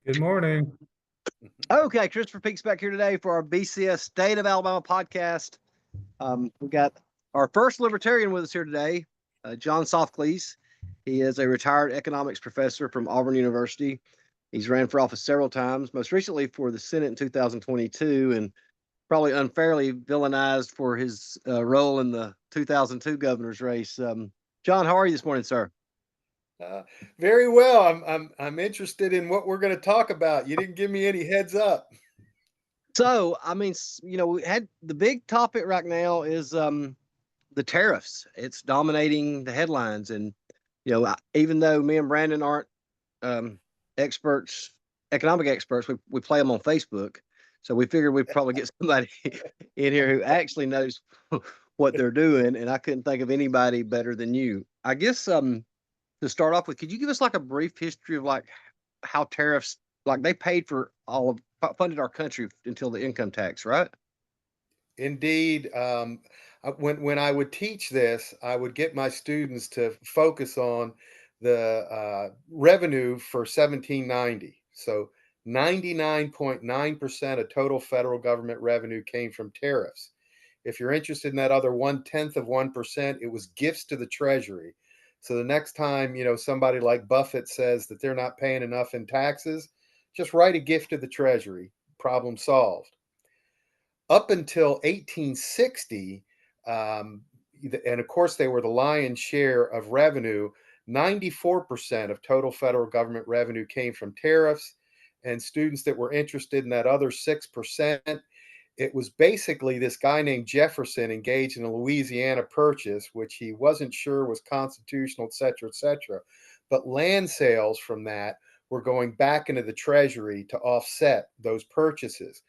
Good morning. Okay, Christopher Peaks back here today for our BCS State of Alabama podcast. We got our first libertarian with us here today, John Sophocleus. He is a retired economics professor from Auburn University. He's ran for office several times, most recently for the Senate in 2022, and probably unfairly villainized for his role in the 2002 governor's race. John, how are you this morning, sir? Very well. I'm interested in what we're going to talk about. You didn't give me any heads up. So, I mean, we had the big topic right now is the tariffs. It's dominating the headlines, and even though me and Brandon aren't experts, economic experts, we play them on Facebook. So we figured we'd probably get somebody in here who actually knows what they're doing, and I couldn't think of anybody better than you. I guess to start off with, could you give us like a brief history of like how tariffs, like they paid for funded our country until the income tax, right? Indeed. When I would teach this, I would get my students to focus on the revenue for 1790. So 99.9% of total federal government revenue came from tariffs. If you're interested in that other 1/10 of 1%, it was gifts to the Treasury. So the next time, somebody like Buffett says that they're not paying enough in taxes, just write a gift to the Treasury. Problem solved. Up until 1860, and of course they were the lion's share of revenue, 94% of total federal government revenue came from tariffs. And students that were interested in that other 6%, it was basically this guy named Jefferson engaged in a Louisiana purchase, which he wasn't sure was constitutional, et cetera, et cetera. But land sales from that were going back into the Treasury to offset those purchases.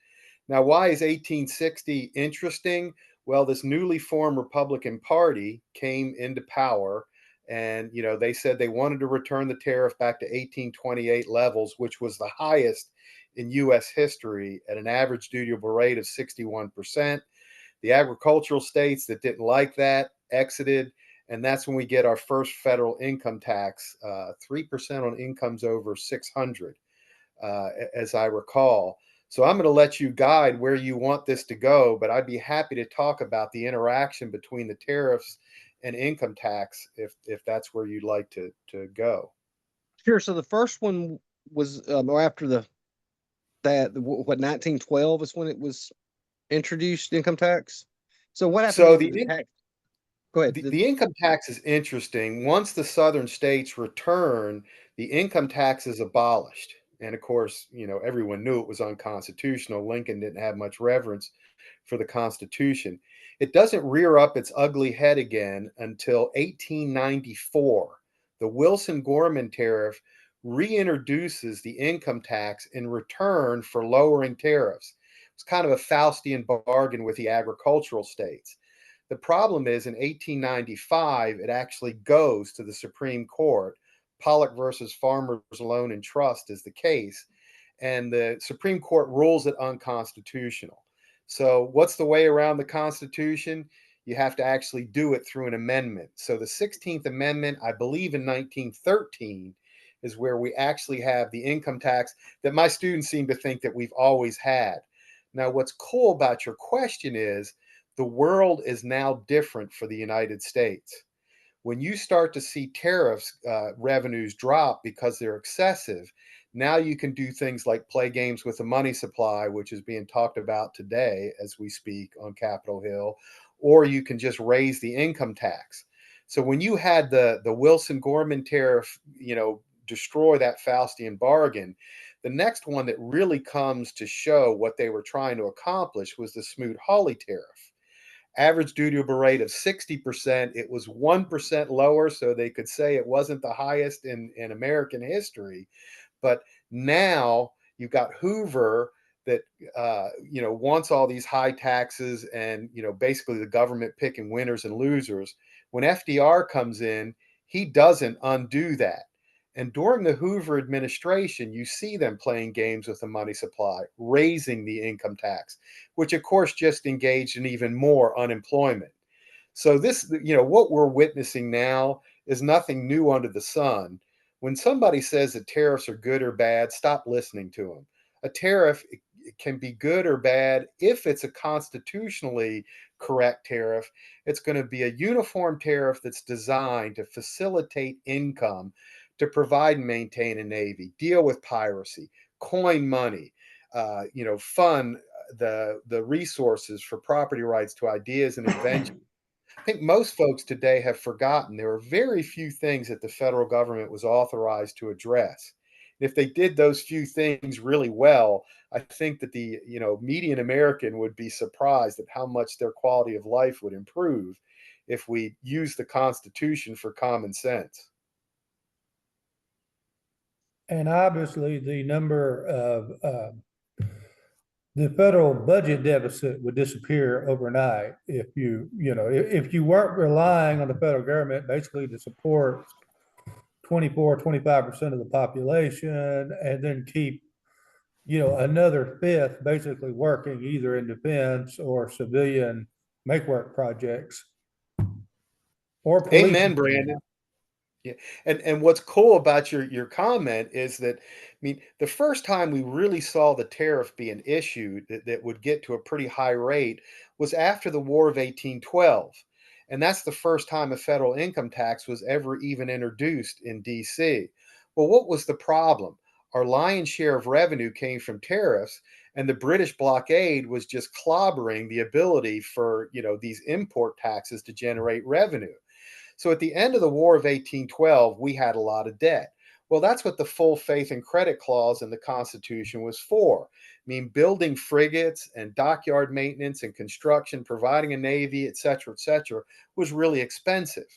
Now, why is 1860 interesting? Well, this newly formed Republican Party came into power, and they said they wanted to return the tariff back to 1828 levels, which was the highest in U.S. history at an average dutiable rate of 61%. The agricultural states that didn't like that exited, and that's when we get our first federal income tax, 3% on incomes over 600, as I recall. So I'm going to let you guide where you want this to go, but I'd be happy to talk about the interaction between the tariffs and income tax if that's where you'd like to go. Sure. So the first one was, or after what 1912 is when it was introduced, income tax. So what happened So to the tax? Go ahead. the income tax is interesting. Once the southern states return, the income tax is abolished. And of course, everyone knew it was unconstitutional. Lincoln didn't have much reverence for the Constitution. It doesn't rear up its ugly head again until 1894. The Wilson-Gorman tariff reintroduces the income tax in return for lowering tariffs. It's kind of a Faustian bargain with the agricultural states. The problem is in 1895, it actually goes to the Supreme Court. Pollock versus Farmers Loan and Trust is the case, and the Supreme Court rules it unconstitutional. So, what's the way around the Constitution? You have to actually do it through an amendment. So, the 16th Amendment, I believe in 1913, is where we actually have the income tax that my students seem to think that we've always had. Now, what's cool about your question is the world is now different for the United States. When you start to see tariffs revenues drop because they're excessive, now you can do things like play games with the money supply, which is being talked about today as we speak on Capitol Hill, or you can just raise the income tax. So when you had the Wilson-Gorman tariff, destroy that Faustian bargain, the next one that really comes to show what they were trying to accomplish was the Smoot-Hawley tariff. Average dutiable rate of 60%. It was 1% lower, so they could say it wasn't the highest in American history. But now you've got Hoover that wants all these high taxes and basically the government picking winners and losers. When FDR comes in, he doesn't undo that. And during the Hoover administration, you see them playing games with the money supply, raising the income tax, which of course just engaged in even more unemployment. So this, what we're witnessing now is nothing new under the sun. When somebody says that tariffs are good or bad, stop listening to them. A tariff it can be good or bad if it's a constitutionally correct tariff. It's going to be a uniform tariff that's designed to facilitate income, to provide and maintain a navy, deal with piracy, coin money, fund the resources for property rights to ideas and inventions. I think most folks today have forgotten there are very few things that the federal government was authorized to address. If they did those few things really well, I think that the median American would be surprised at how much their quality of life would improve if we use the Constitution for common sense. And obviously, the number of the federal budget deficit would disappear overnight if if you weren't relying on the federal government basically to support 24, 25% of the population and then keep another fifth basically working either in defense or civilian make work projects or police. Amen, Brandon. Yeah. And what's cool about your comment is that, I mean, the first time we really saw the tariff be an issue that would get to a pretty high rate was after the War of 1812. And that's the first time a federal income tax was ever even introduced in DC. Well, what was the problem? Our lion's share of revenue came from tariffs, and the British blockade was just clobbering the ability for, these import taxes to generate revenue. So at the end of the War of 1812, we had a lot of debt. Well, that's what the full faith and credit clause in the Constitution was for. I mean, building frigates and dockyard maintenance and construction, providing a navy, et cetera, was really expensive.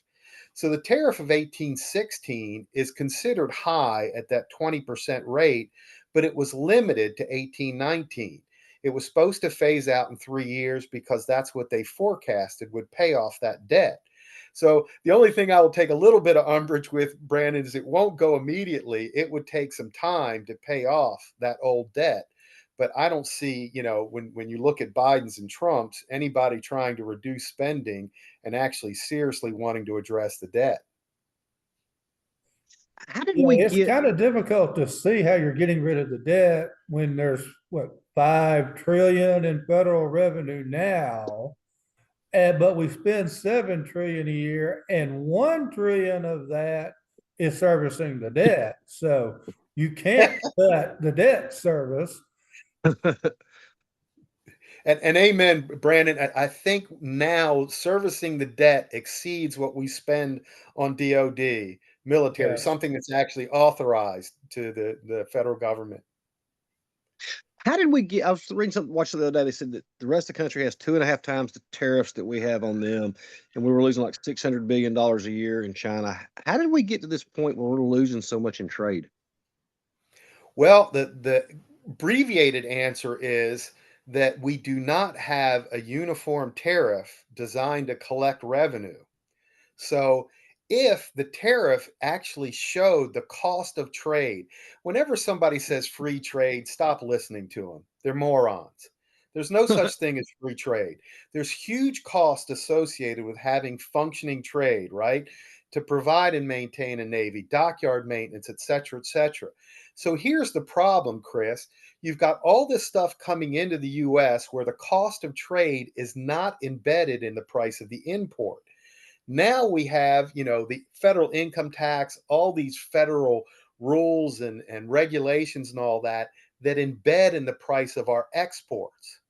So the tariff of 1816 is considered high at that 20% rate, but it was limited to 1819. It was supposed to phase out in 3 years because that's what they forecasted would pay off that debt. So the only thing I will take a little bit of umbrage with, Brandon, is it won't go immediately. It would take some time to pay off that old debt. But I don't see, when you look at Biden's and Trump's, anybody trying to reduce spending and actually seriously wanting to address the debt. How did we It's get? kind of difficult to see how you're getting rid of the debt when there's what 5 trillion in federal revenue now. But we spend 7 trillion a year, and 1 trillion of that is servicing the debt. So you can't cut the debt service. And amen, Brandon. I think now servicing the debt exceeds what we spend on DOD military, Yes. something that's actually authorized to the federal government. How did we get? I was reading something, watching the other day. They said that the rest of the country has 2.5 times the tariffs that we have on them, and we were losing like $600 billion a year in China. How did we get to this point where we're losing so much in trade? Well, the abbreviated answer is that we do not have a uniform tariff designed to collect revenue. So if the tariff actually showed the cost of trade, whenever somebody says free trade, stop listening to them. They're morons. There's no such thing as free trade. There's huge cost associated with having functioning trade, right? To provide and maintain a navy, dockyard maintenance, et cetera, et cetera. So here's the problem, Chris. You've got all this stuff coming into the US where the cost of trade is not embedded in the price of the import. Now we have, the federal income tax, all these federal rules and regulations and all that embed in the price of our exports.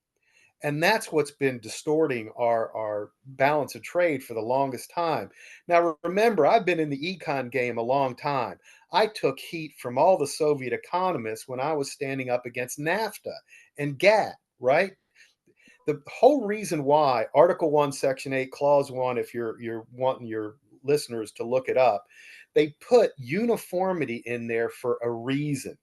And that's what's been distorting our balance of trade for the longest time. Now, remember, I've been in the econ game a long time. I took heat from all the Soviet economists when I was standing up against NAFTA and GATT, right? The whole reason why Article 1, Section 8, Clause 1, if you're wanting your listeners to look it up, they put uniformity in there for a reason.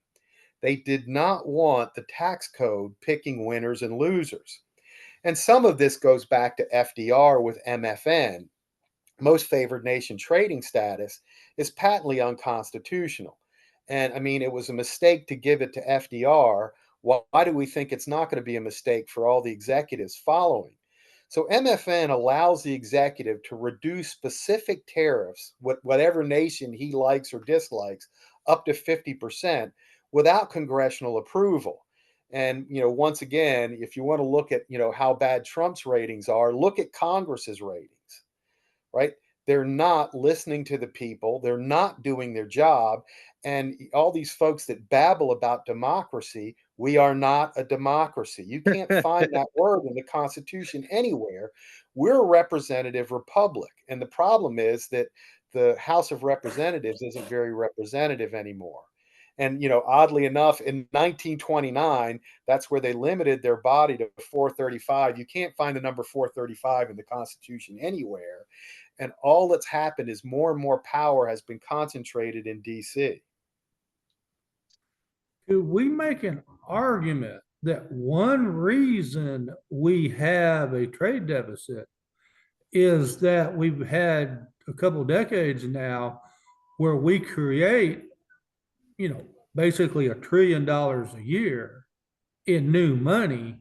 They did not want the tax code picking winners and losers. And some of this goes back to FDR with MFN. Most favored nation trading status is patently unconstitutional. And I mean, it was a mistake to give it to FDR. Why do we think it's not going to be a mistake for all the executives following? So MFN allows the executive to reduce specific tariffs, whatever nation he likes or dislikes, up to 50% without congressional approval. And once again, if you want to look at how bad Trump's ratings are, look at Congress's ratings, right? They're not listening to the people. They're not doing their job. And all these folks that babble about democracy, we are not a democracy. You can't find that word in the Constitution anywhere. We're a representative republic. And the problem is that the House of Representatives isn't very representative anymore. And oddly enough, in 1929, that's where they limited their body to 435. You can't find the number 435 in the Constitution anywhere. And all that's happened is more and more power has been concentrated in DC. Could we make an argument that one reason we have a trade deficit is that we've had a couple of decades now where we create, basically $1 trillion a year in new money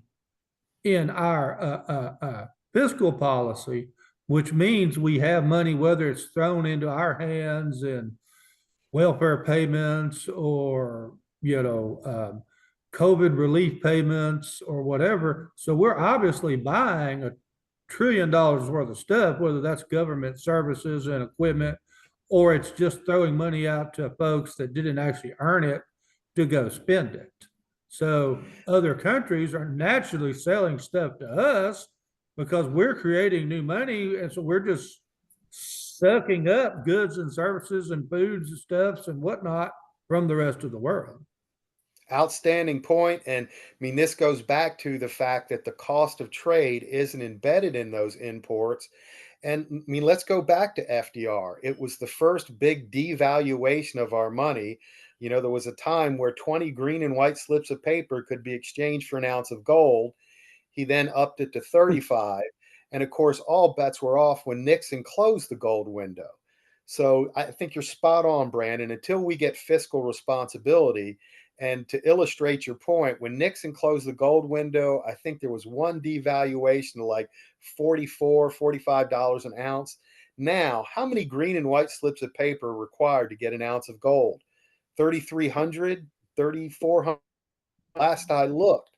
in our fiscal policy, which means we have money, whether it's thrown into our hands in welfare payments or COVID relief payments or whatever. So we're obviously buying $1 trillion worth of stuff, whether that's government services and equipment, or it's just throwing money out to folks that didn't actually earn it to go spend it. So other countries are naturally selling stuff to us because we're creating new money. And so we're just sucking up goods and services and foods and stuffs and whatnot from the rest of the world. Outstanding point. And I mean, this goes back to the fact that the cost of trade isn't embedded in those imports. And I mean, let's go back to FDR. It was the first big devaluation of our money. There was a time where 20 green and white slips of paper could be exchanged for an ounce of gold. He then upped it to 35. And of course, all bets were off when Nixon closed the gold window. So I think you're spot on, Brandon. Until we get fiscal responsibility, and to illustrate your point, when Nixon closed the gold window, I think there was one devaluation of like $44, $45 an ounce. Now, how many green and white slips of paper are required to get an ounce of gold? 3,300, 3,400 last I looked.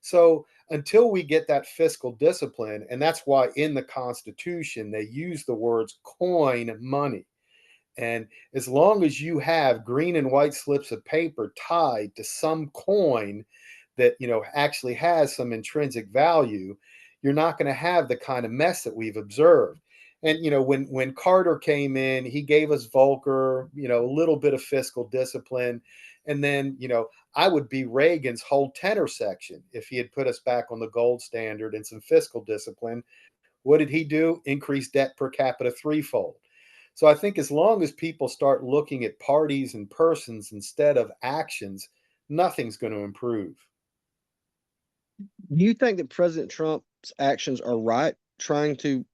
So until we get that fiscal discipline, and that's why in the Constitution they use the words coin money. And as long as you have green and white slips of paper tied to some coin that actually has some intrinsic value, you're not going to have the kind of mess that we've observed. And when Carter came in, he gave us Volcker, a little bit of fiscal discipline. And then, I would be Reagan's whole tenor section if he had put us back on the gold standard and some fiscal discipline. What did he do? Increase debt per capita threefold. So I think as long as people start looking at parties and persons instead of actions, nothing's going to improve. Do you think that President Trump's actions are right, trying to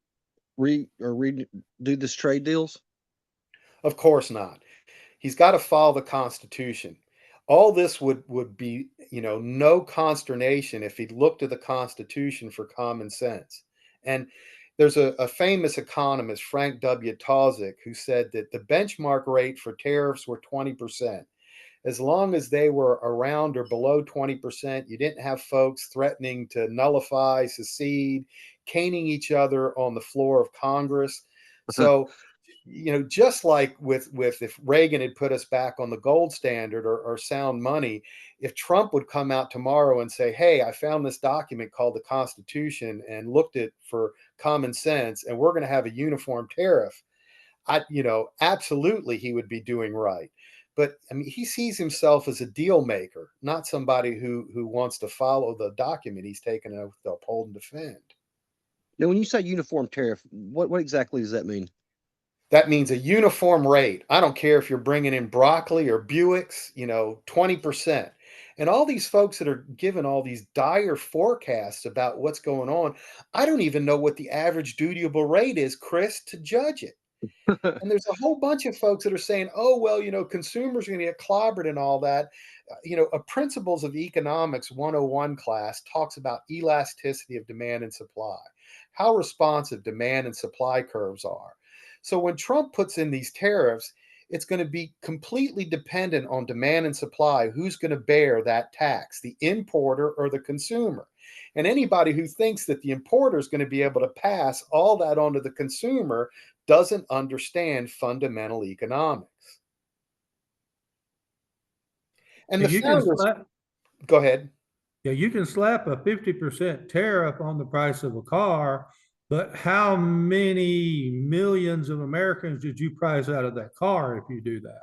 redo this trade deals? Of course not. He's got to follow the Constitution. All this would be, no consternation if he looked to the Constitution for common sense. And there's a famous economist, Frank W. Tauzik, who said that the benchmark rate for tariffs were 20%. As long as they were around or below 20%, you didn't have folks threatening to nullify, secede, caning each other on the floor of Congress. So, just like with if Reagan had put us back on the gold standard or sound money, if Trump would come out tomorrow and say, hey, I found this document called the Constitution and looked at for common sense, and we're going to have a uniform tariff, absolutely he would be doing right. But I mean, he sees himself as a deal maker, not somebody who wants to follow the document he's taken an oath to uphold and defend. Now, when you say uniform tariff, what exactly does that mean? That means a uniform rate. I don't care if you're bringing in broccoli or Buicks, 20%. And all these folks that are given all these dire forecasts about what's going on, I don't even know what the average dutiable rate is, Chris, to judge it. And there's a whole bunch of folks that are saying, oh, well, consumers are going to get clobbered and all that. A Principles of Economics 101 class talks about elasticity of demand and supply, how responsive demand and supply curves are. So when Trump puts in these tariffs, it's going to be completely dependent on demand and supply. Who's going to bear that tax, the importer or the consumer? And anybody who thinks that the importer is going to be able to pass all that onto the consumer doesn't understand fundamental economics. And Yeah, the you can founders, slap, go ahead. yeah, you can slap a 50% tariff on the price of a car, but how many millions of Americans did you price out of that car if you do that?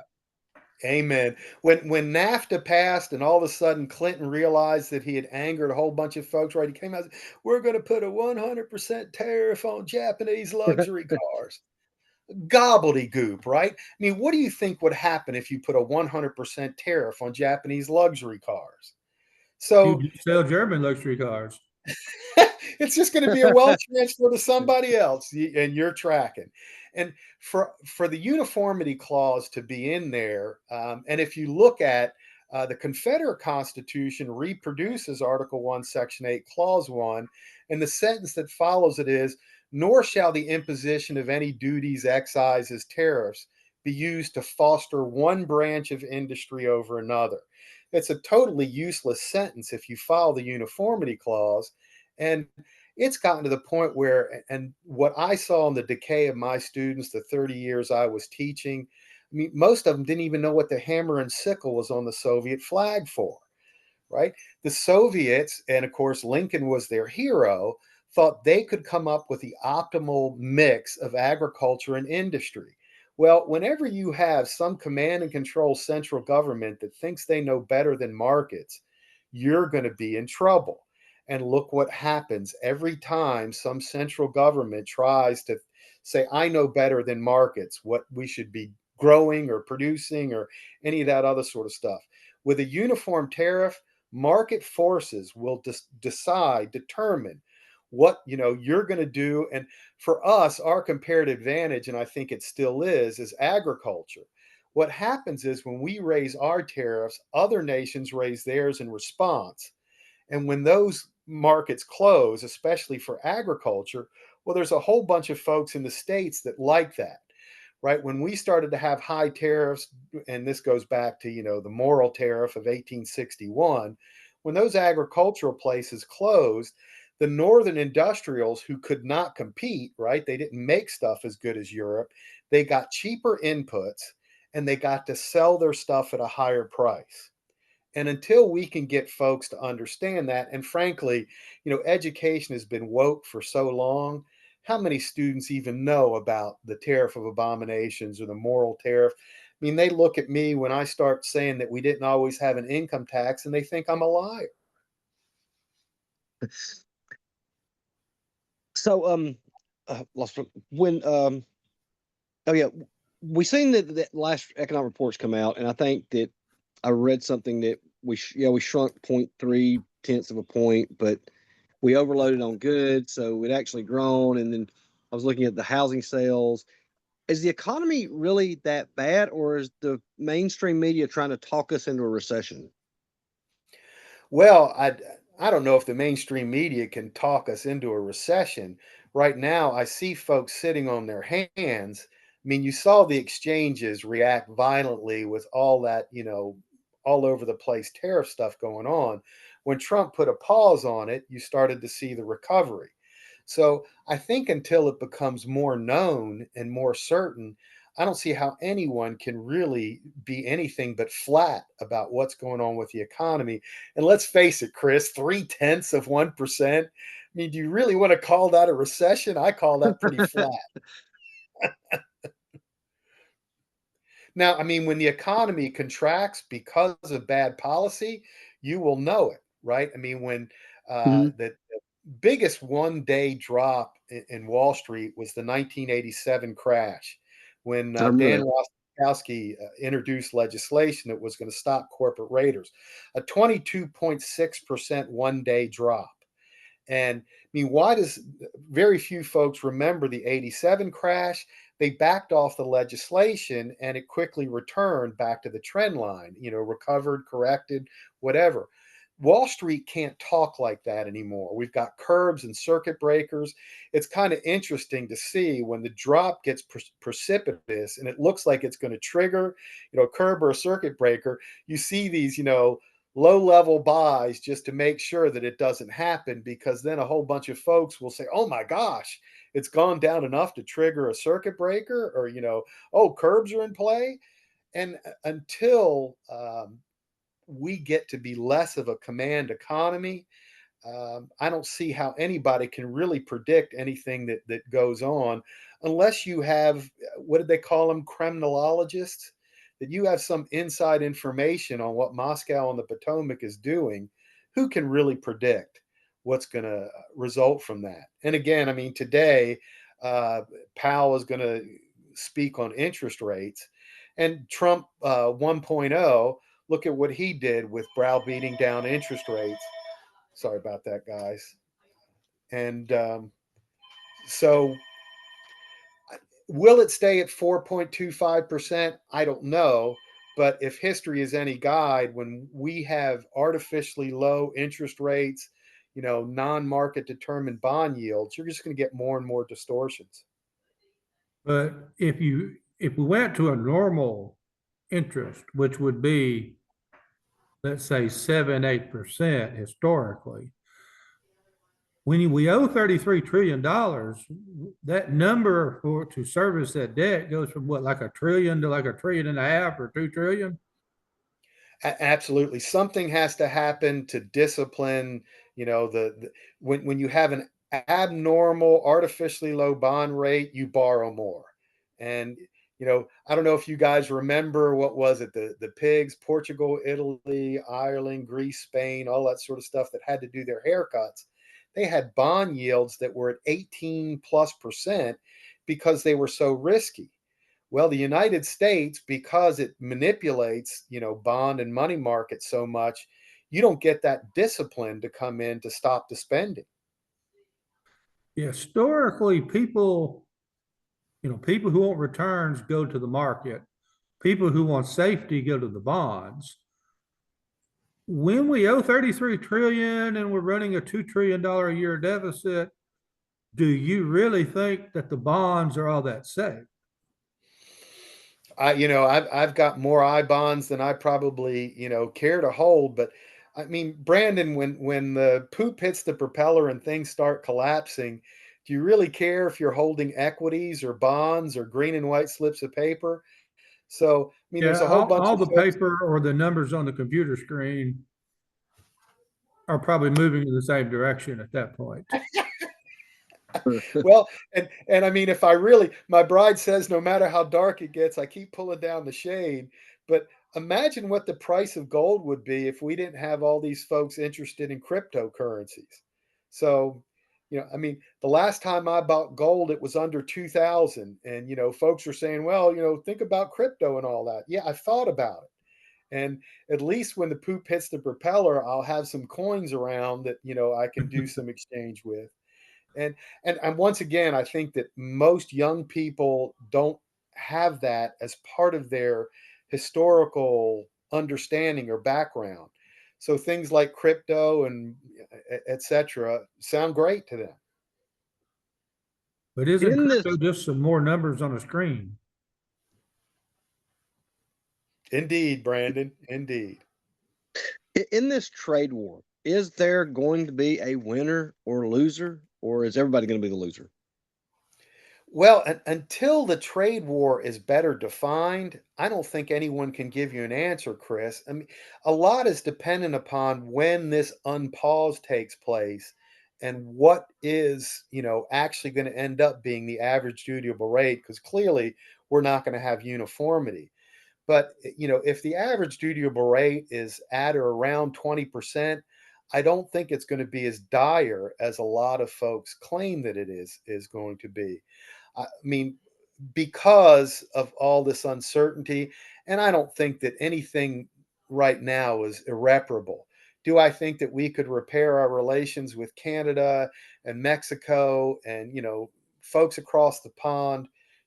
Amen. When NAFTA passed and all of a sudden Clinton realized that he had angered a whole bunch of folks, right? He came out, we're going to put a 100% tariff on Japanese luxury cars. Gobbledygook, right? I mean, what do you think would happen if you put a 100% tariff on Japanese luxury cars? You So just sell German luxury cars. it's just going to be a wealth transfer to somebody else, and you're tracking. And for the uniformity clause to be in there, and if you look at the Confederate Constitution reproduces Article 1, Section 8, Clause 1, and the sentence that follows it is, nor shall the imposition of any duties, excises, tariffs be used to foster one branch of industry over another. It's a totally useless sentence if you follow the uniformity clause. And it's gotten to the point where, and what I saw in the decay of my students, the 30 years I was teaching, I mean, most of them didn't even know what the hammer and sickle was on the Soviet flag for, right? The Soviets, and of course, Lincoln was their hero, thought they could come up with the optimal mix of agriculture and industry. Well, whenever you have some command and control central government that thinks they know better than markets, you're going to be in trouble. And look what happens every time some central government tries to say, I know better than markets what we should be growing or producing or any of that other sort of stuff. With a uniform tariff, market forces will determine what you're going to do. And for us, our comparative advantage, and I think it still is agriculture. What happens is when we raise our tariffs, other nations raise theirs in response. And when those markets close, especially for agriculture, well, there's a whole bunch of folks in the States that like that, right? When we started to have high tariffs, and this goes back to, the Morrill tariff of 1861, when those agricultural places closed, the northern industrials who could not compete, right? They didn't make stuff as good as Europe. They got cheaper inputs and they got to sell their stuff at a higher price. And until we can get folks to understand that, and frankly, education has been woke for so long. How many students even know about the tariff of abominations or the Morrill tariff? I mean, they look at me when I start saying that we didn't always have an income tax and they think I'm a liar. So, lost when oh yeah, we seen that last economic reports come out, and I think that I read something that we shrunk 0.3 tenths of a point, but we overloaded on goods, so it actually grown. And then I was looking at the housing sales. Is the economy really that bad, or is the mainstream media trying to talk us into a recession? Well, I don't know if the mainstream media can talk us into a recession. Right now, I see folks sitting on their hands. I mean, you saw the exchanges react violently with all that, all over the place tariff stuff going on. When Trump put a pause on it, you started to see the recovery. So I think until it becomes more known and more certain, I don't see how anyone can really be anything but flat about what's going on with the economy. And let's face it, Chris, 0.3%. I mean, do you really want to call that a recession? I call that pretty flat. Now, I mean, when the economy contracts because of bad policy, you will know it, right? I mean, when Mhm. the biggest one-day drop in Wall Street was the 1987 crash, when I remember Dan that. Rostenkowski introduced legislation that was going to stop corporate raiders, a 22.6% one-day drop. And I mean, why does very few folks remember the 87 crash? they backed off the legislation and it quickly returned back to the trend line, recovered, corrected, whatever. Wall Street can't talk like that anymore. We've got curbs and circuit breakers. It's kind of interesting to see when the drop gets precipitous and it looks like it's going to trigger, a curb or a circuit breaker. You see these, low level buys just to make sure that it doesn't happen, because then a whole bunch of folks will say, oh my gosh, it's gone down enough to trigger a circuit breaker, or, oh, curbs are in play. And until we get to be less of a command economy, I don't see how anybody can really predict anything that goes on, unless you have, what did they call them, criminologists, that you have some inside information on what Moscow on the Potomac is doing. Who can really predict what's going to result from that? And again, I mean, today, Powell is going to speak on interest rates, and Trump 1.0, look at what he did with browbeating down interest rates. Sorry about that, guys. And so, will it stay at 4.25%? I don't know. But if history is any guide, when we have artificially low interest rates, non-market determined bond yields, you're just going to get more and more distortions. But if we went to a normal interest, which would be, let's say 7-8% historically, when we owe $33 trillion, that number to service that debt goes from what, like $1 trillion to like $1.5 trillion or 2 trillion? Absolutely, something has to happen to discipline. When you have an abnormal, artificially low bond rate, you borrow more. And I don't know if you guys remember, what was it, the pigs, Portugal, Italy, Ireland, Greece, Spain, all that sort of stuff that had to do their haircuts. They had bond yields that were at 18+% because they were so risky. Well, the United States, because it manipulates, bond and money markets so much, you don't get that discipline to come in to stop the spending. Historically, people who want returns go to the market. People who want safety go to the bonds. When we owe 33 trillion and we're running a $2 trillion a year deficit, do you really think that the bonds are all that safe? I've got more I bonds than I probably, care to hold. But I mean, Brandon, when the poop hits the propeller and things start collapsing, do you really care if you're holding equities or bonds or green and white slips of paper? So, I mean, there's Yeah, a whole bunch all of the folks. paper or the numbers on the computer screen are probably moving in the same direction at that point. Well, and I mean, if I really, my bride says no matter how dark it gets, I keep pulling down the shade. But imagine what the price of gold would be if we didn't have all these folks interested in cryptocurrencies. So, I mean, the last time I bought gold, it was under 2000. And, folks are saying, well, think about crypto and all that. Yeah, I thought about it. And at least when the poop hits the propeller, I'll have some coins around that, I can do some exchange with. And once again, I think that most young people don't have that as part of their historical understanding or background. So things like crypto and etc. sound great to them. But isn't In this crypto just some more numbers on a screen? Indeed, Brandon. Indeed. in this trade war, is there going to be a winner or loser, or is everybody going to be the loser? Well, until the trade war is better defined, I don't think anyone can give you an answer, Chris. I mean, a lot is dependent upon when this unpause takes place and what is, actually going to end up being the average dutiable rate, because clearly we're not going to have uniformity. But, if the average dutiable rate is at or around 20%, I don't think it's going to be as dire as a lot of folks claim that it is going to be. I mean, because of all this uncertainty, and I don't think that anything right now is irreparable. Do I think that we could repair our relations with Canada and Mexico and, folks across the pond?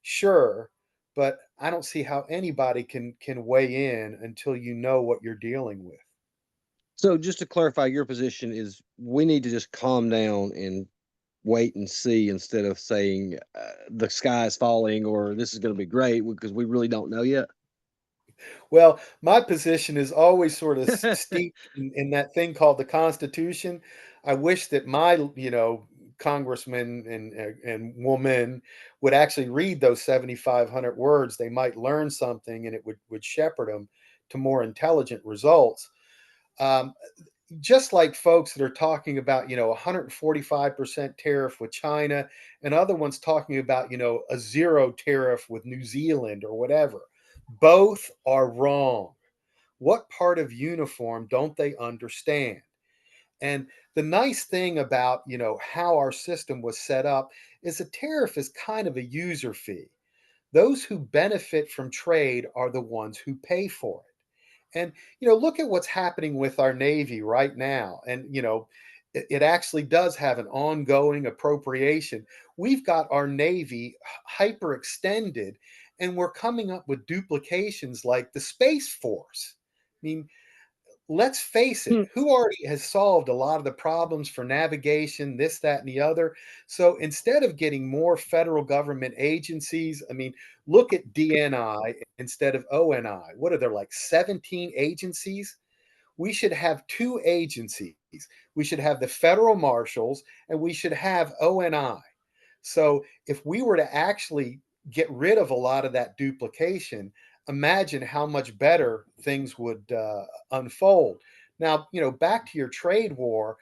Sure, but I don't see how anybody can weigh in until you know what you're dealing with. So just to clarify, your position is we need to just calm down and wait and see instead of saying the sky is falling or this is going to be great because we really don't know yet. Well, my position is always sort of steeped in that thing called the Constitution. I wish that my, congressman and woman would actually read those 7,500 words. They might learn something, and it would shepherd them to more intelligent results. Um, just like folks that are talking about, 145% tariff with China, and other ones talking about, a zero tariff with New Zealand or whatever. Both are wrong. What part of uniform don't they understand? And the nice thing about, how our system was set up is a tariff is kind of a user fee. Those who benefit from trade are the ones who pay for it. And, look at what's happening with our Navy right now. And, it actually does have an ongoing appropriation. We've got our Navy hyperextended, and we're coming up with duplications like the Space Force. I mean, let's face it, Hmm. who already has solved a lot of the problems for navigation, this, that, and the other? So instead of getting more federal government agencies, I mean, look at DNI instead of ONI. What are there, like 17 agencies? We should have two agencies. We should have the federal marshals and we should have ONI. So if we were to actually get rid of a lot of that duplication, imagine how much better things would unfold. Now, back to your trade war,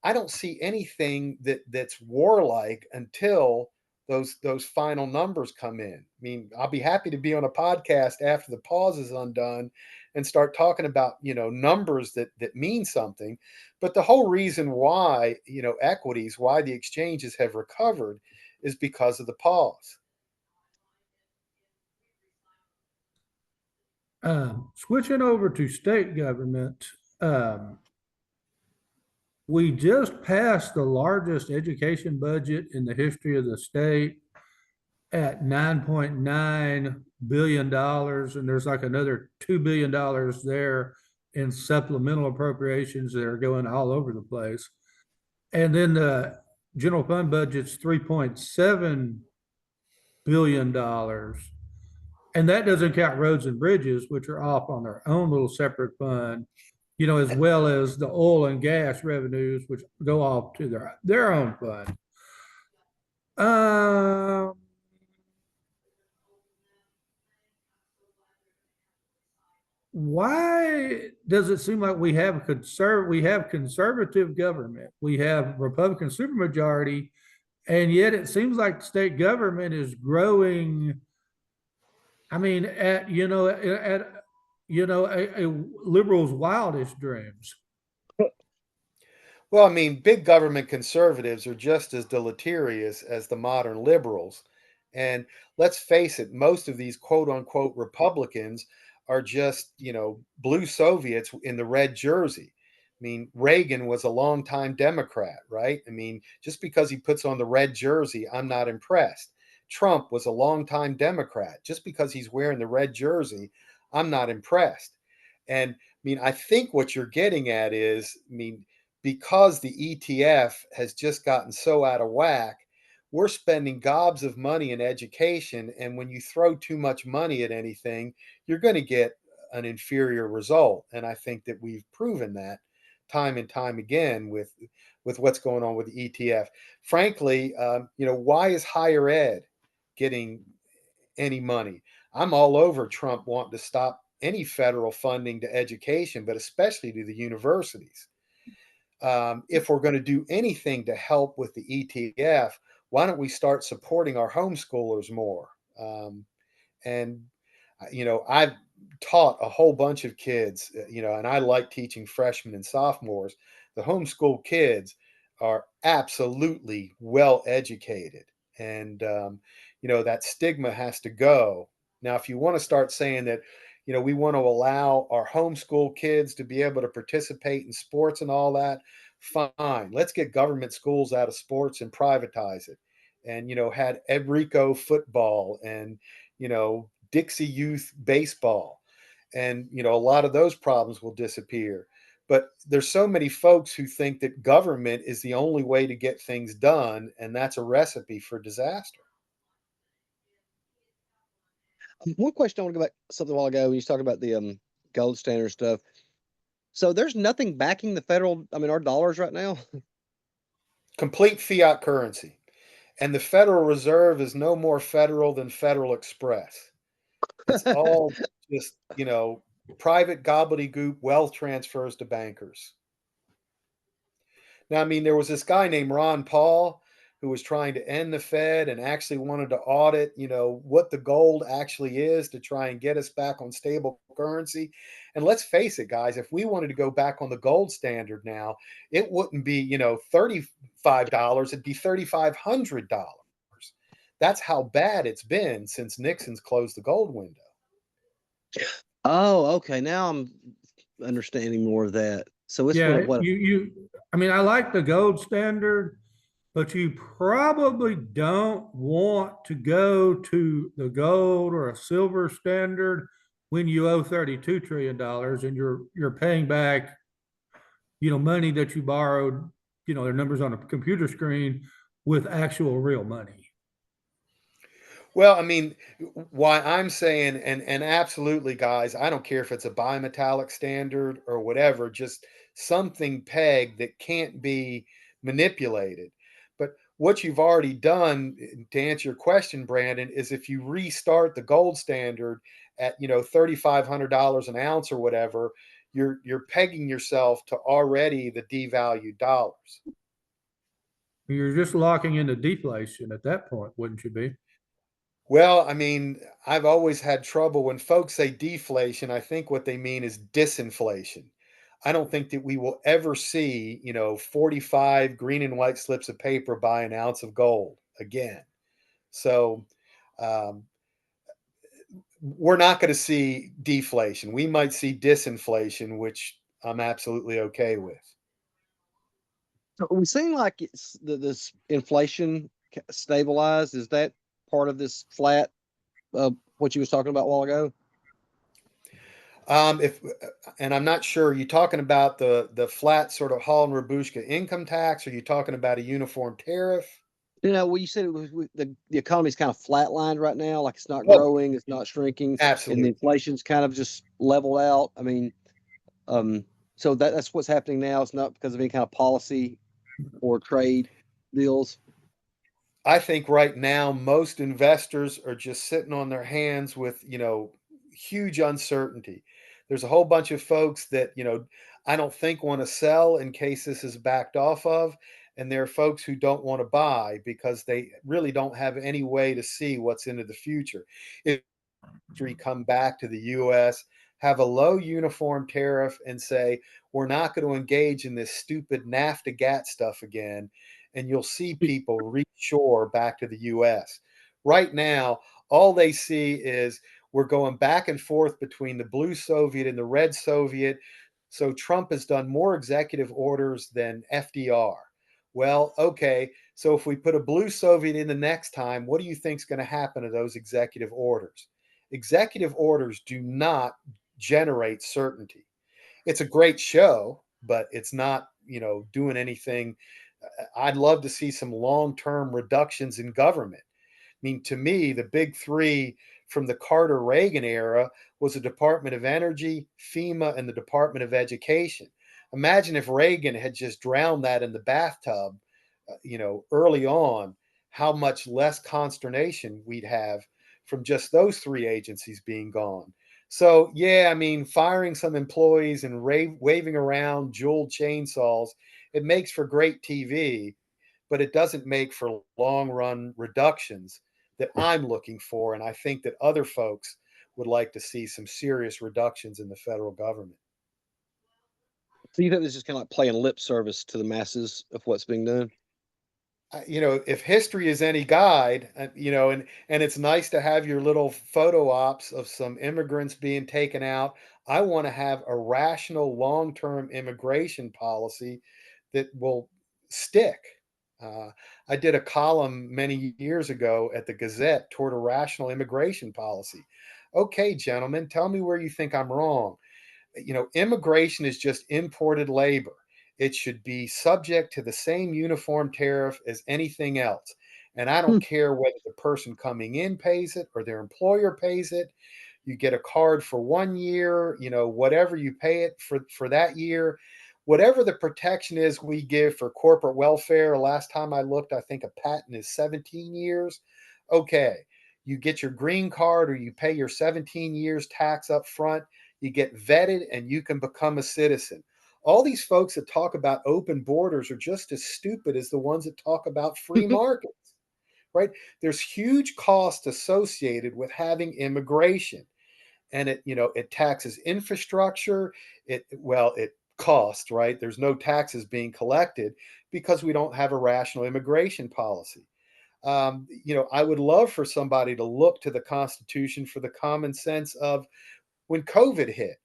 I don't see anything that's warlike until those final numbers come in. I mean, I'll be happy to be on a podcast after the pause is undone and start talking about, numbers that mean something. But the whole reason why, equities, why the exchanges have recovered is because of the pause. Switching over to state government, um, we just passed the largest education budget in the history of the state at $9.9 billion, and there's like another $2 billion there in supplemental appropriations that are going all over the place. And then the general fund budget's $3.7 billion. And that doesn't count roads and bridges, which are off on their own little separate fund, as well as the oil and gas revenues, which go off to their own fund. Um, why does it seem like we have conservative government, we have Republican supermajority, and yet it seems like state government is growing? I mean, a liberal's wildest dreams. Well, I mean, big government conservatives are just as deleterious as the modern liberals. And let's face it, most of these quote unquote Republicans are just, blue Soviets in the red jersey. I mean, Reagan was a longtime Democrat, right? I mean, just because he puts on the red jersey, I'm not impressed. Trump was a longtime Democrat. Just because he's wearing the red jersey, I'm not impressed. And I mean, I think what you're getting at is, I mean, because the ETF has just gotten so out of whack, we're spending gobs of money in education. And when you throw too much money at anything, you're going to get an inferior result. And I think that we've proven that time and time again with what's going on with the ETF. Frankly, why is higher ed getting any money? I'm all over Trump wanting to stop any federal funding to education, but especially to the universities. If we're going to do anything to help with the ETF, why don't we start supporting our homeschoolers more? And I've taught a whole bunch of kids, and I like teaching freshmen and sophomores. The homeschool kids are absolutely well educated, and that stigma has to go. Now, if you want to start saying that, we want to allow our homeschool kids to be able to participate in sports and all that, fine. Let's get government schools out of sports and privatize it. and had Enrico football and Dixie youth baseball, and a lot of those problems will disappear. But there's so many folks who think that government is the only way to get things done, and that's a recipe for disaster. One question I want to go back something a while ago when you was talking about the gold standard stuff. So there's nothing backing the federal, I mean, our dollars right now. Complete fiat currency. And the Federal Reserve is no more federal than Federal Express. It's all just, private gobbledygook wealth transfers to bankers. Now, I mean, there was this guy named Ron Paul who was trying to end the Fed and actually wanted to audit, what the gold actually is to try and get us back on stable currency. And let's face it, guys, if we wanted to go back on the gold standard now, it wouldn't be, $35, it'd be $3,500. That's how bad it's been since Nixon's closed the gold window. Oh, okay. Now I'm understanding more of that. So it's Yeah, what I mean, I like the gold standard, but you probably don't want to go to the gold or a silver standard when you owe $32 trillion and you're paying back, money that you borrowed, their numbers on a computer screen with actual real money. Well, I mean, why I'm saying, and absolutely, guys, I don't care if it's a bimetallic standard or whatever, just something pegged that can't be manipulated. But what you've already done, to answer your question, Brandon, is if you restart the gold standard at $3,500 an ounce or whatever, you're pegging yourself to already the devalued dollars. You're just locking into deflation at that point, wouldn't you be? Well, I mean, I've always had trouble when folks say deflation. I think what they mean is disinflation. I don't think that we will ever see, 45 green and white slips of paper buy an ounce of gold again. So um, we're not going to see deflation. We might see disinflation, which I'm absolutely okay with. so we seem like it's this inflation stabilized. Is that part of this flat what you was talking about a while ago? If and I'm not sure, are you talking about the flat sort of Hall and Rabushka income tax? Or are you talking about a uniform tariff? Well, you said it was the economy's kind of flatlined right now, like it's not Oh, growing, it's not shrinking, and the absolutely. inflation's kind of just leveled out. I mean, so that's what's happening now. It's not because of any kind of policy or trade deals. I think right now most investors are just sitting on their hands with, huge uncertainty. There's a whole bunch of folks that, I don't think want to sell in case this is backed off of. And there are folks who don't want to buy because they really don't have any way to see what's into the future. If we come back to the US, have a low uniform tariff, and say, we're not going to engage in this stupid NAFTA GATT stuff again, and you'll see people reshore back to the US. Right now, all they see is we're going back and forth between the blue Soviet and the red Soviet. So Trump has done more executive orders than FDR. Well, okay. So if we put a blue Soviet in the next time, what do you think is going to happen to those executive orders? Executive orders do not generate certainty. It's a great show, but it's not, doing anything. I'd love to see some long-term reductions in government. I mean, to me, the big three from the Carter Reagan era was the Department of Energy, FEMA, and the Department of Education. Imagine if Reagan had just drowned that in the bathtub, early on, how much less consternation we'd have from just those three agencies being gone. So, yeah, I mean, firing some employees and waving around jeweled chainsaws, it makes for great TV, but it doesn't make for long run reductions that I'm looking for. And I think that other folks would like to see some serious reductions in the federal government. So you think this is kind of like playing lip service to the masses of what's being done? If history is any guide, and it's nice to have your little photo ops of some immigrants being taken out. I want to have a rational long-term immigration policy that will stick. I did a column many years ago at the Gazette toward a rational immigration policy. Okay, gentlemen, tell me where you think I'm wrong. Immigration is just imported labor. It should be subject to the same uniform tariff as anything else. And I don't care whether the person coming in pays it or their employer pays it. You get a card for 1 year, whatever you pay it for that year. Whatever the protection is we give for corporate welfare, last time I looked, I think a patent is 17 years. Okay, you get your green card or you pay your 17 years tax up front, you get vetted, and you can become a citizen. All these folks that talk about open borders are just as stupid as the ones that talk about free markets, right? There's huge costs associated with having immigration, and it taxes infrastructure. It costs, right? There's no taxes being collected because we don't have a rational immigration policy. I would love for somebody to look to the Constitution for the common sense of when COVID hit.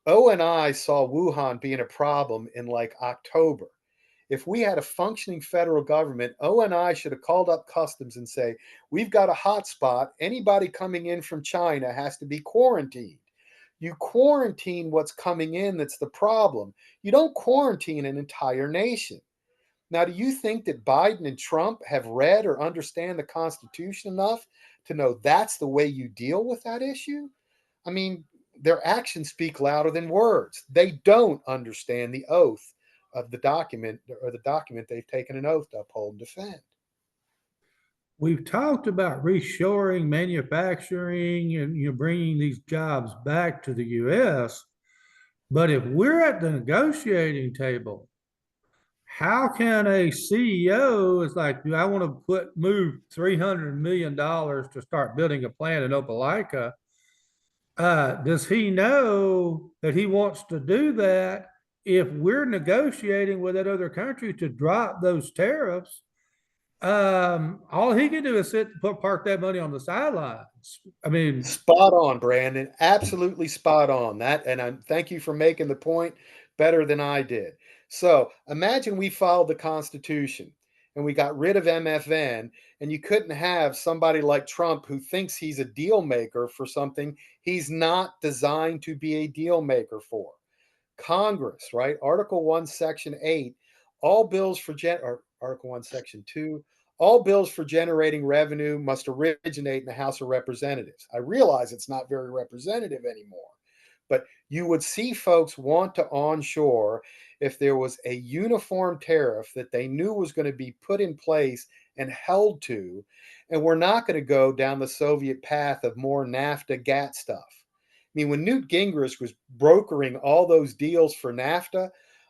O and I saw Wuhan being a problem in like October. If we had a functioning federal government, O and I should have called up customs and say, we've got a hot spot. Anybody coming in from China has to be quarantined. You quarantine what's coming in that's the problem. You don't quarantine an entire nation. Now, do you think that Biden and Trump have read or understand the Constitution enough to know that's the way you deal with that issue? I mean, their actions speak louder than words. They don't understand the oath of the document, or the document they've taken an oath to uphold and defend. We've talked about reshoring manufacturing and bringing these jobs back to the US, but if we're at the negotiating table, how can a CEO is like, do I want to move $300 million to start building a plant in Opelika? Does he know that he wants to do that if we're negotiating with that other country to drop those tariffs? All he can do is park that money on the sidelines. I mean, Spot on, Brandon. Absolutely spot on. And I thank you for making the point better than I did. So imagine we followed the Constitution and we got rid of MFN, and you couldn't have somebody like Trump who thinks he's a deal maker for something he's not designed to be a deal maker for. Congress, right? Article 1, Section 8, all bills for or Article 1, Section 2, all bills for generating revenue must originate in the House of Representatives. I realize it's not very representative anymore, but you would see folks want to onshore if there was a uniform tariff that they knew was going to be put in place and held to, and we're not going to go down the Soviet path of more NAFTA GATT stuff. I mean, when Newt Gingrich was brokering all those deals for NAFTA,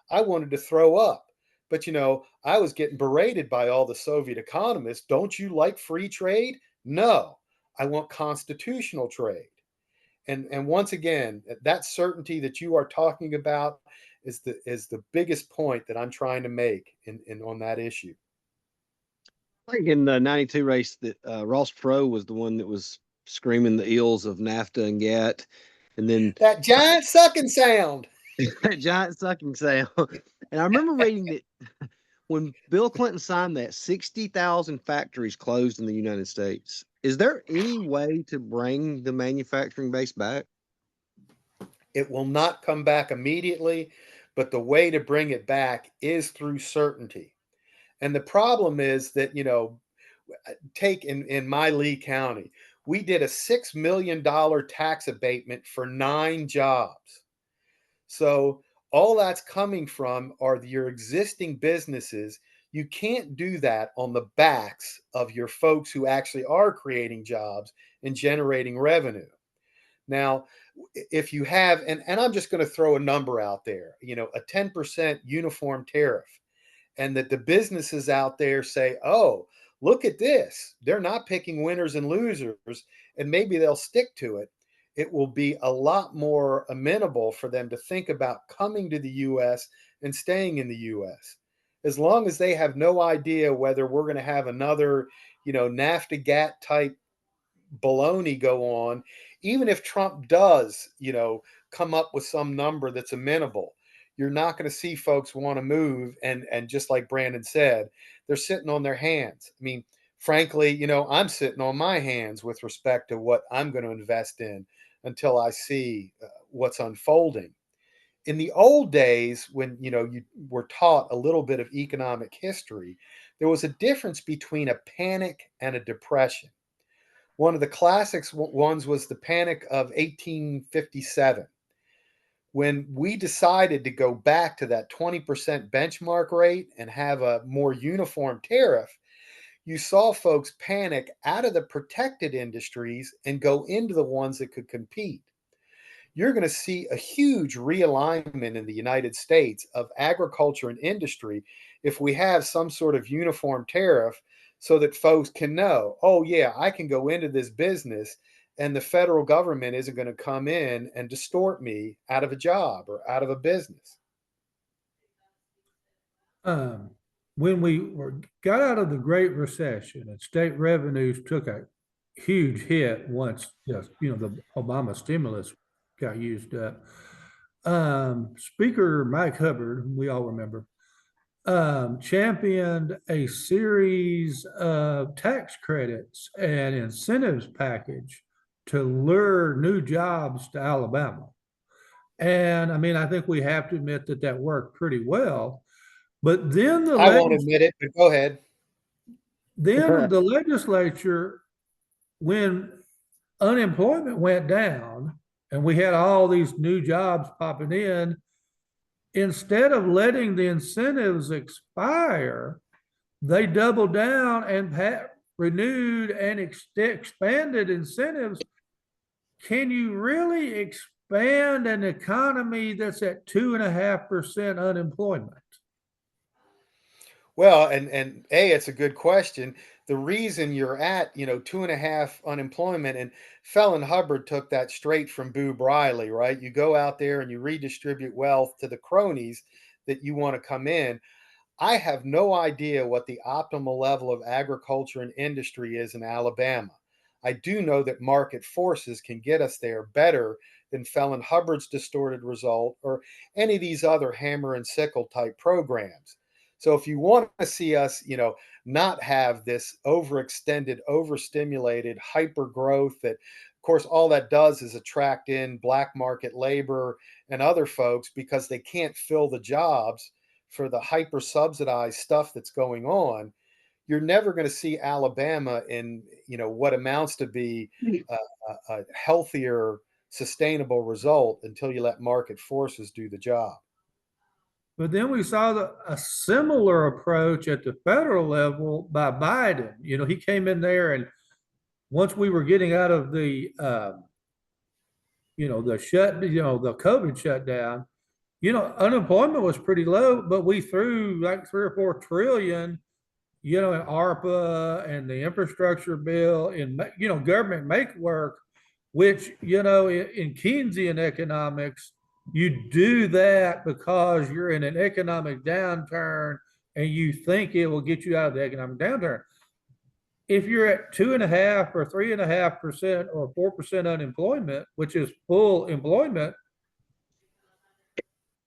I wanted to throw up. But, I was getting berated by all the Soviet economists. Don't you like free trade? No, I want constitutional trade. And once again, that certainty that you are talking about is the biggest point that I'm trying to make in on that issue. I think in the 92 race that Ross Perot was the one that was screaming the ills of NAFTA and GATT. And then that giant sucking sound. that giant sucking sound. And I remember reading that when Bill Clinton signed that, 60,000 factories closed in the United States. Is there any way to bring the manufacturing base back? It will not come back immediately, but the way to bring it back is through certainty. And the problem is that, take in my Lee County, we did a $6 million tax abatement for 9 jobs. So all that's coming from are your existing businesses. You can't do that on the backs of your folks who actually are creating jobs and generating revenue. Now, if you have, and I'm just going to throw a number out there, a 10% uniform tariff, and that the businesses out there say, oh, look at this. They're not picking winners and losers, and maybe they'll stick to it. It will be a lot more amenable for them to think about coming to the U.S. and staying in the U.S. As long as they have no idea whether we're going to have another, NAFTA GATT type baloney go on, even if Trump does, come up with some number that's amenable. you're not going to see folks want to move. And just like Brandon said, they're sitting on their hands. I mean, frankly, I'm sitting on my hands with respect to what I'm going to invest in until I see what's unfolding. In the old days, when you were taught a little bit of economic history, there was a difference between a panic and a depression. One of the classics ones was the Panic of 1857, when we decided to go back to that 20% benchmark rate and have a more uniform tariff. You saw folks panic out of the protected industries and go into the ones that could compete. You're going to see a huge realignment in the United States of agriculture and industry if we have some sort of uniform tariff, so that folks can know, oh, yeah, I can go into this business and the federal government isn't going to come in and distort me out of a job or out of a business. Um, when got out of the Great Recession and state revenues took a huge hit once the Obama stimulus got used up. Speaker Mike Hubbard, we all remember, championed a series of tax credits and incentives package to lure new jobs to Alabama. And I mean, I think we have to admit that that worked pretty well. But then I won't admit it, but go ahead. Then the legislature, when unemployment went down and we had all these new jobs popping in, instead of letting the incentives expire, they doubled down and renewed and expanded incentives. Can you really expand an economy that's at 2.5% unemployment? Well, and it's a good question. The reason you're at 2.5 unemployment, and Felon Hubbard took that straight from Boo Briley, right? You go out there and you redistribute wealth to the cronies that you want to come in. I have no idea what the optimal level of agriculture and industry is in Alabama. I do know that market forces can get us there better than Felon Hubbard's distorted result or any of these other hammer and sickle type programs. So if you want to see us, not have this overextended, overstimulated hyper growth that, of course, all that does is attract in black market labor and other folks because they can't fill the jobs for the hyper subsidized stuff that's going on. You're never going to see Alabama in, what amounts to be a healthier, sustainable result until you let market forces do the job. But then we saw a similar approach at the federal level by Biden. He came in there, and once we were getting out of the the COVID shutdown, unemployment was pretty low, but we threw like 3 or 4 trillion, in ARPA and the infrastructure bill and government make work, which in Keynesian economics, you do that because you're in an economic downturn and you think it will get you out of the economic downturn. If you're at 2.5 or 3.5% or 4% unemployment, which is full employment,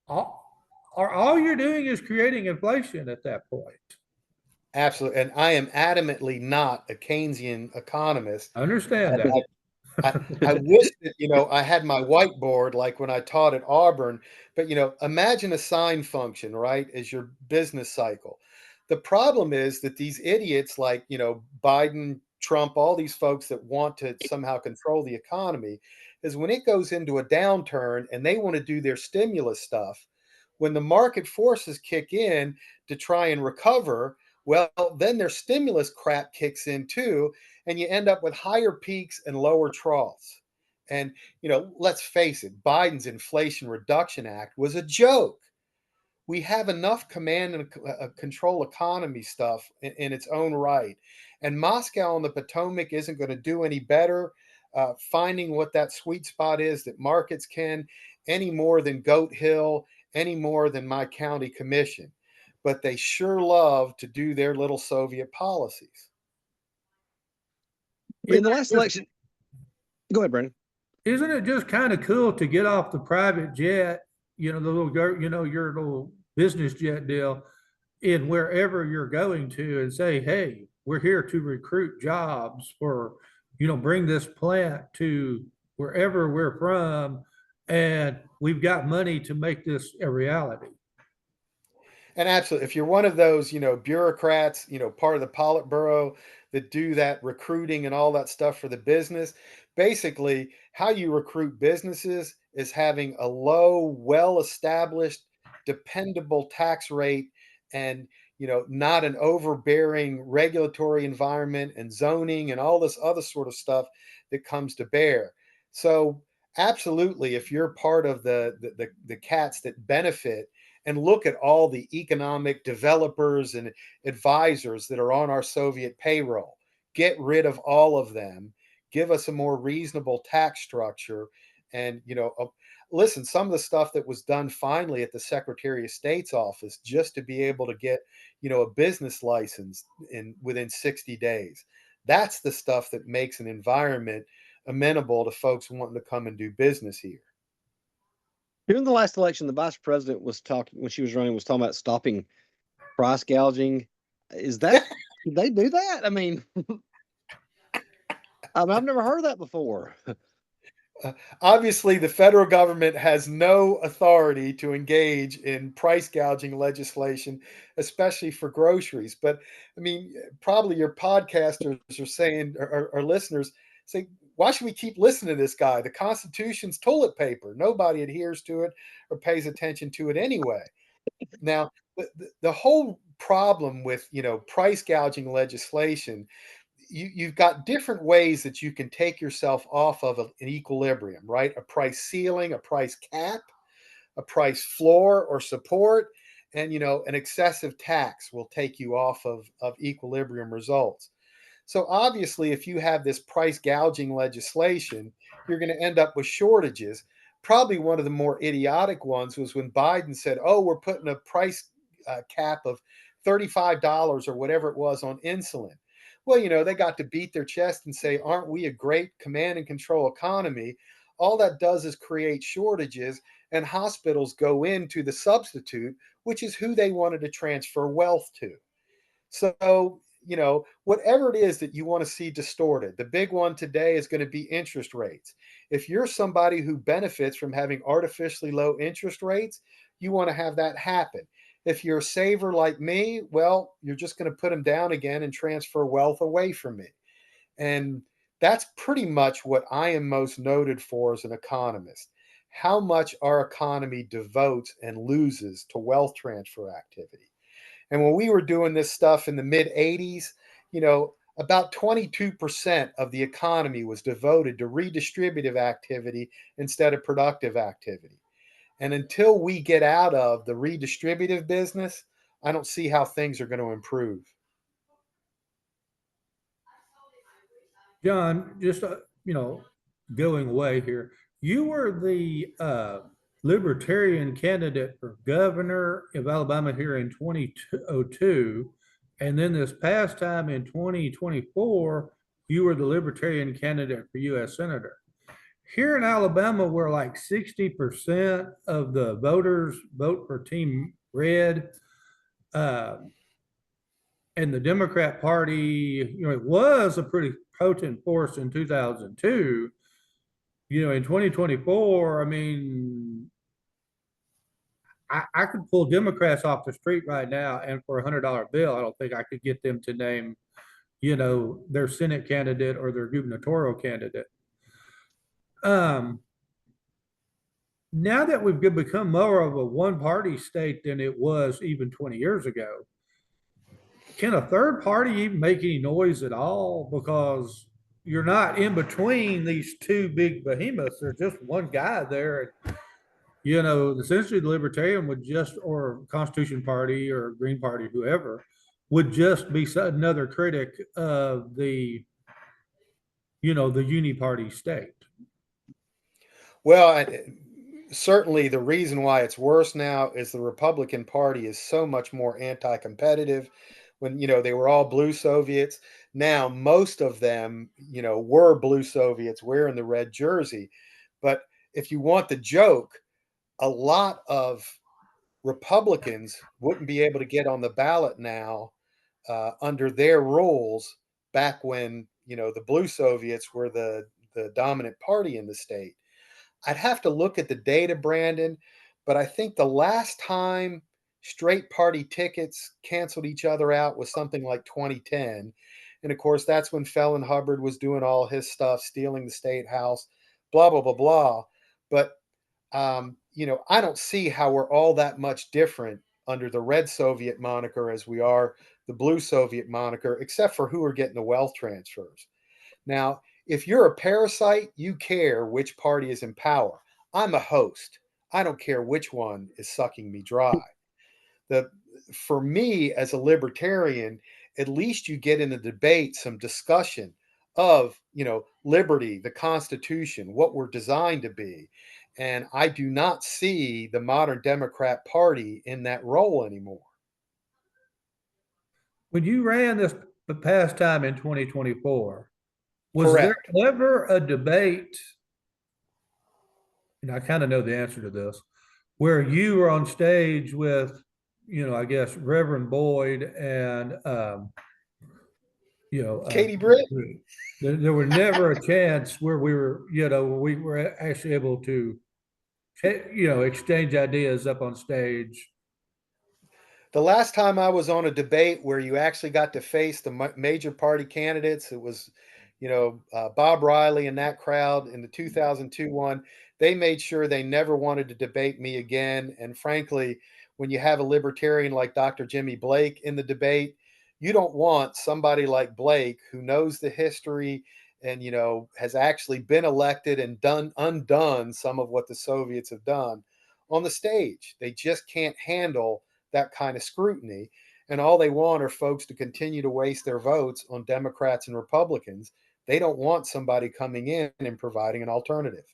all you're doing is creating inflation at that point. Absolutely. And I am adamantly not a Keynesian economist. I understand that. I wish that, I had my whiteboard like when I taught at Auburn, but, imagine a sine function, right, as your business cycle. The problem is that these idiots like, Biden, Trump, all these folks that want to somehow control the economy, is when it goes into a downturn and they want to do their stimulus stuff, when the market forces kick in to try and recover, well, then their stimulus crap kicks in too, and you end up with higher peaks and lower troughs. And, let's face it, Biden's Inflation Reduction Act was a joke. We have enough command and control economy stuff in its own right. And Moscow on the Potomac isn't going to do any better finding what that sweet spot is that markets can, any more than Goat Hill, any more than my county commission. But they sure love to do their little Soviet policies. In the last election, go ahead, Brandon. Isn't it just kind of cool to get off the private jet the little your little business jet deal in wherever you're going to and say, hey, we're here to recruit jobs for, bring this plant to wherever we're from, and we've got money to make this a reality. And absolutely, if you're one of those, bureaucrats, part of the Politburo that do that recruiting and all that stuff for the business, basically, how you recruit businesses is having a low, well-established, dependable tax rate and, not an overbearing regulatory environment and zoning and all this other sort of stuff that comes to bear. So, absolutely, if you're part of the cats that benefit and look at all the economic developers and advisors that are on our Soviet payroll. Get rid of all of them. Give us a more reasonable tax structure. And, listen, some of the stuff that was done finally at the Secretary of State's office just to be able to get, a business license within 60 days. That's the stuff that makes an environment amenable to folks wanting to come and do business here. During the last election, the vice president was talking when she was running, was talking about stopping price gouging. Is that did they do that? I've never heard of that before. Obviously, the federal government has no authority to engage in price gouging legislation, especially for groceries. But probably your podcasters are saying, or listeners say, why should we keep listening to this guy? The Constitution's toilet paper. Nobody adheres to it or pays attention to it anyway. Now, the whole problem with price gouging legislation, you've got different ways that you can take yourself off of an equilibrium, right? A price ceiling, a price cap, a price floor or support, and an excessive tax will take you off of equilibrium results. So obviously, if you have this price gouging legislation, you're going to end up with shortages. Probably one of the more idiotic ones was when Biden said, "Oh, we're putting a price cap of $35 or whatever it was on insulin." Well, they got to beat their chest and say, "Aren't we a great command and control economy?" All that does is create shortages, and hospitals go into the substitute, which is who they wanted to transfer wealth to. So, whatever it is that you want to see distorted, the big one today is going to be interest rates. If you're somebody who benefits from having artificially low interest rates, you want to have that happen. If you're a saver like me, well, you're just going to put them down again and transfer wealth away from me. And that's pretty much what I am most noted for as an economist. How much our economy devotes and loses to wealth transfer activity. And when we were doing this stuff in the mid 80s, about 22% of the economy was devoted to redistributive activity instead of productive activity. And until we get out of the redistributive business, I don't see how things are going to improve. John, just going away here, you were the libertarian candidate for governor of Alabama here in 2002, and then this past time in 2024, you were the libertarian candidate for U.S. senator. Here in Alabama, where like 60% of the voters vote for Team Red, uh, and the Democrat Party, it was a pretty potent force in 2002. In 2024, I could pull Democrats off the street right now, and for $100 bill, I don't think I could get them to name, their Senate candidate or their gubernatorial candidate. Now that we've become more of a one-party state than it was even 20 years ago, can a third party even make any noise at all? Because you're not in between these two big behemoths. There's just one guy there. Essentially the Libertarian would just, or Constitution Party or Green Party, whoever, would just be another critic of the uni-party state. Well, certainly the reason why it's worse now is the Republican Party is so much more anti-competitive. When they were all blue Soviets, now most of them were blue Soviets wearing the red jersey. But if you want the joke, a lot of Republicans wouldn't be able to get on the ballot now under their rules back when, the blue Soviets were the dominant party in the state. I'd have to look at the data, Brandon, but I think the last time straight party tickets canceled each other out was something like 2010. And of course, that's when Felon Hubbard was doing all his stuff, stealing the state house, blah, blah, blah, blah. But, I don't see how we're all that much different under the red Soviet moniker as we are the blue Soviet moniker, except for who are getting the wealth transfers. Now, if you're a parasite, you care which party is in power. I'm a host. I don't care which one is sucking me dry. For me as a libertarian, at least you get in the debate some discussion of, liberty, the Constitution, what we're designed to be. And I do not see the modern Democrat Party in that role anymore. When you ran this the past time in 2024, was there Correct. ever a debate, and I kind of know the answer to this, where you were on stage with, I guess Reverend Boyd and Katie Britt? there were never a chance where we were actually able to, exchange ideas up on stage. The last time I was on a debate where you actually got to face the major party candidates, it was, Bob Riley and that crowd in the 2002 one. They made sure they never wanted to debate me again. And frankly, when you have a libertarian like Dr. Jimmy Blake in the debate, you don't want somebody like Blake who knows the history and, has actually been elected and undone some of what the Soviets have done on the stage. They just can't handle that kind of scrutiny. And all they want are folks to continue to waste their votes on Democrats and Republicans. They don't want somebody coming in and providing an alternative.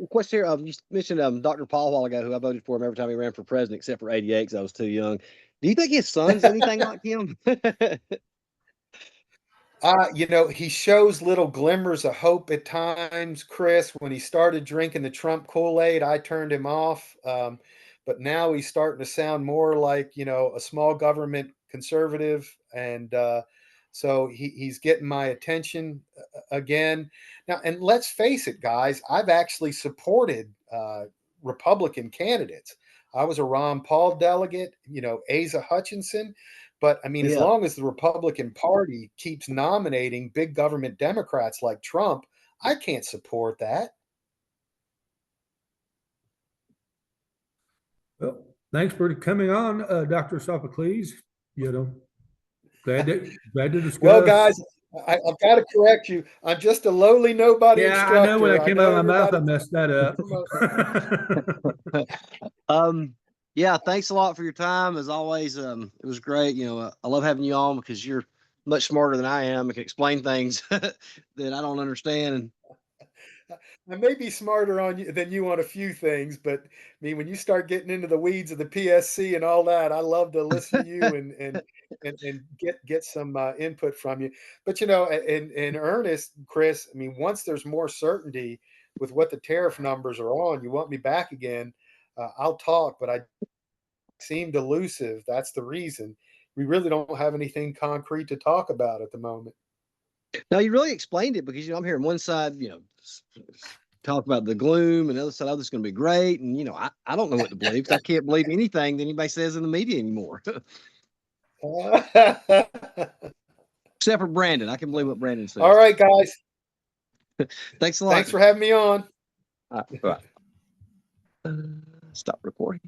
Question here. You mentioned Dr. Paul a while ago, who I voted for him every time he ran for president, except for 88 because I was too young. Do you think his son's anything like him? He shows little glimmers of hope at times, Chris. When he started drinking the Trump Kool-Aid, I turned him off. But now he's starting to sound more like, a small government conservative. And so he's getting my attention again. Now, and let's face it, guys, I've actually supported Republican candidates. I was a Ron Paul delegate, Asa Hutchinson. But I mean, as long as the Republican Party keeps nominating big government Democrats like Trump, I can't support that. Well, thanks for coming on, Dr. Sophocleus. Glad to discuss. Well, guys, I've got to correct you. I'm just a lowly nobody instructor. I know when I came out of my mouth, I messed that up. Yeah, thanks a lot for your time. As always, it was great. I love having you on because you're much smarter than I am and can explain things that I don't understand. I may be smarter than you on a few things, but I mean, when you start getting into the weeds of the PSC and all that, I love to listen to you and get some input from you. But in earnest, Chris, I mean, once there's more certainty with what the tariff numbers are on, you want me back again. I'll talk, but I seemed elusive. That's the reason. We really don't have anything concrete to talk about at the moment. No, you really explained it because, I'm hearing one side, talk about the gloom and the other side, oh, this is going to be great. And, I don't know what to believe because I can't believe anything that anybody says in the media anymore. Except for Brandon. I can believe what Brandon says. All right, guys. Thanks a lot. Thanks for having me on. All right. Stop recording.